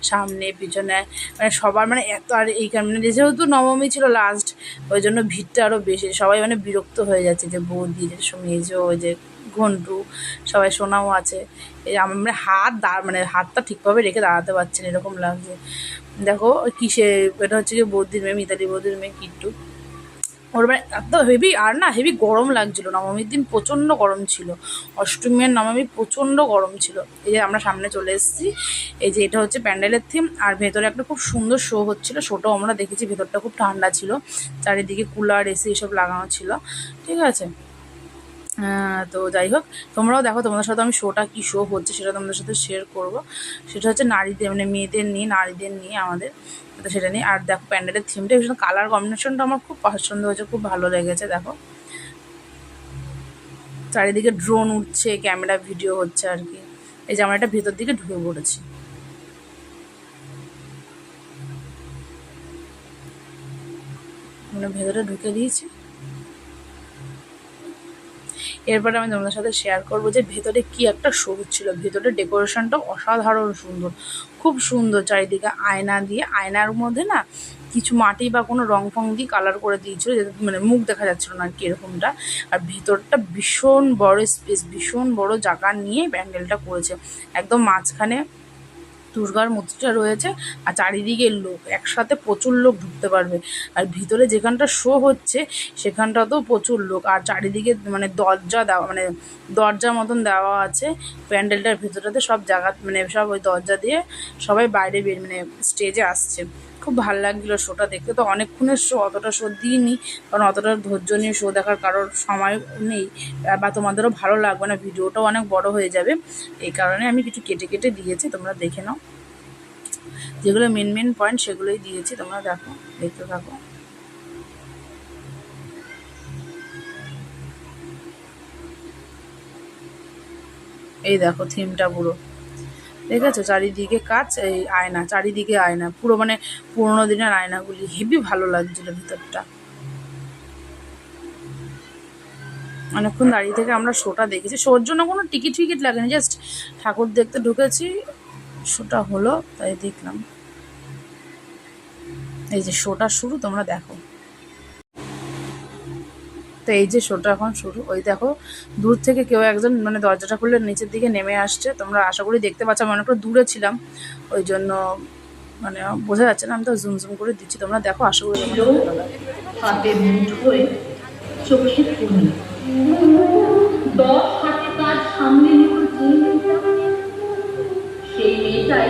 সামনে পিছনে মানে সবার মানে এত, আর এইখানে মানে যেহেতু নবমী ছিল লাস্ট, ওই জন্য ভিড়টা আরও বেশি। সবাই মানে বিরক্ত হয়ে যাচ্ছে যে বৌদি, যে মেজো, ওই যে ঘন্টু, সবাই সোনাও আছে। এই আমার মানে মানে হাতটা ঠিকভাবে রেখে দাঁড়াতে পারছি না, এরকম লাগছে। দেখো কিসে, এটা হচ্ছে কি বৌদির মেয়ে, মিতালি বৌদির মেয়ে কিট্টু। ওর মানে এত হেভি, আর না হেভি গরম লাগছিল, নবমীর দিন প্রচণ্ড গরম ছিল, অষ্টমী আর নবমী প্রচণ্ড গরম ছিল। এই যে আমরা সামনে চলে এসেছি, এই যে এটা হচ্ছে প্যান্ডেলের থিম, আর ভেতরে একটা খুব সুন্দর শো হচ্ছিলো, শোটাও আমরা দেখেছি। ভেতরটা খুব ঠান্ডা ছিল, চারিদিকে কুলার এসি এসব লাগানো ছিল, ঠিক আছে। তো যাই হোক, তোমরাও দেখো, তোমাদের সাথে আমি শোটা কী শো হচ্ছে সেটা তোমাদের সাথে শেয়ার করব। সেটা হচ্ছে নারীদের মানে মেয়েদের নিয়ে, নারীদের নিয়ে আমাদের, তো সেটা নিয়ে। আর দেখো প্যান্ডেলের থিমটা, ভীষণ কালার কম্বিনেশনটা আমার খুব পছন্দ হয়েছে, খুব ভালো লেগেছে। দেখো চারিদিকে ড্রোন উঠছে, ক্যামেরা ভিডিও হচ্ছে আর কি। এই যে আমরা একটা ভেতর দিকে ঢুকে পড়েছি, মানে ভেতরে ঢুকে দিয়েছি। এরপরে আমি তোমাদের সাথে শেয়ার করবো যে ভেতরে কি একটা শো হচ্ছিল। ভেতরে ডেকোরেশনটা অসাধারণ সুন্দর, খুব সুন্দর। চারিদিকে আয়না দিয়ে, আয়নার মধ্যে না কিছু মাটি বা কোনো রং ফং দিয়ে কালার করে দিয়েছিল, যাতে মানে মুখ দেখা যাচ্ছিল না আর কি, এরকমটা। আর ভিতরটা ভীষণ বড় স্পেস, ভীষণ বড় জায়গা নিয়ে প্যান্ডেলটা করেছে। একদম মাঝখানে দুর্গার মূর্তিটা রয়েছে, আর চারিদিকে লোক, একসাথে প্রচুর লোক ঢুকতে পারবে। আর ভিতরে যেখানটা শো হচ্ছে সেখানটাতেও প্রচুর লোক, আর চারিদিকে মানে দরজা দেওয়া, মানে দরজার মতন দেওয়া আছে প্যান্ডেলটার ভিতরটাতে, সব জায়গা মানে সব ওই দরজা দিয়ে সবাই বাইরে মানে স্টেজে আসছে। খুব ভালো লাগছিলো শোটা দেখতে। তো অনেকক্ষণের শো, অতটা শো দিইনি, কারণ অতটা ধৈর্য নিয়ে শো দেখার কারোর সময় নেই, বা তোমাদেরও ভালো লাগবে না, ভিডিওটাও অনেক বড় হয়ে যাবে। এই কারণে আমি কিছু কেটে কেটে দিয়েছি, তোমরা দেখে নাও। যেগুলো মেন পয়েন্ট সেগুলোই দিয়েছি, তোমরা দেখো, দেখতে থাকো। এই দেখো থিমটা পুরো, ঠিক আছে। চারিদিকে কাচ, এই আয়না, চারিদিকে আয়না, পুরো মানে পুরোনো দিনের আয়নাগুলি, হেবি ভালো লাগছিল ভিতরটা। অনেকক্ষণ দাঁড়িয়ে থেকে আমরা শোটা দেখেছি। শোর জন্য কোনো টিকিট ফিকিট লাগেনি, জাস্ট ঠাকুর দেখতে ঢুকেছি, শোটা হলো তাই দেখলাম। এই যে শোটা শুরু, তোমরা দেখো। তো এই যে শোটা এখন শুরু, ওই দেখো দূর থেকে কেউ একজন মানে দরজাটা খুলে নিচের দিকে নেমে আসছে, তোমরা আশা করি দেখতে পাচ্ছ। আমি অনেকটা দূরে ছিলাম, ওই জন্য মানে বোঝা যাচ্ছে না, আমি তো জুম জুম করে দিচ্ছি, তোমরা দেখো, আশা করি হাতে মুঠোয় চোখে ফুল 10 হাতে কাজ সামনে নিয়ে সেই মেয়েটাই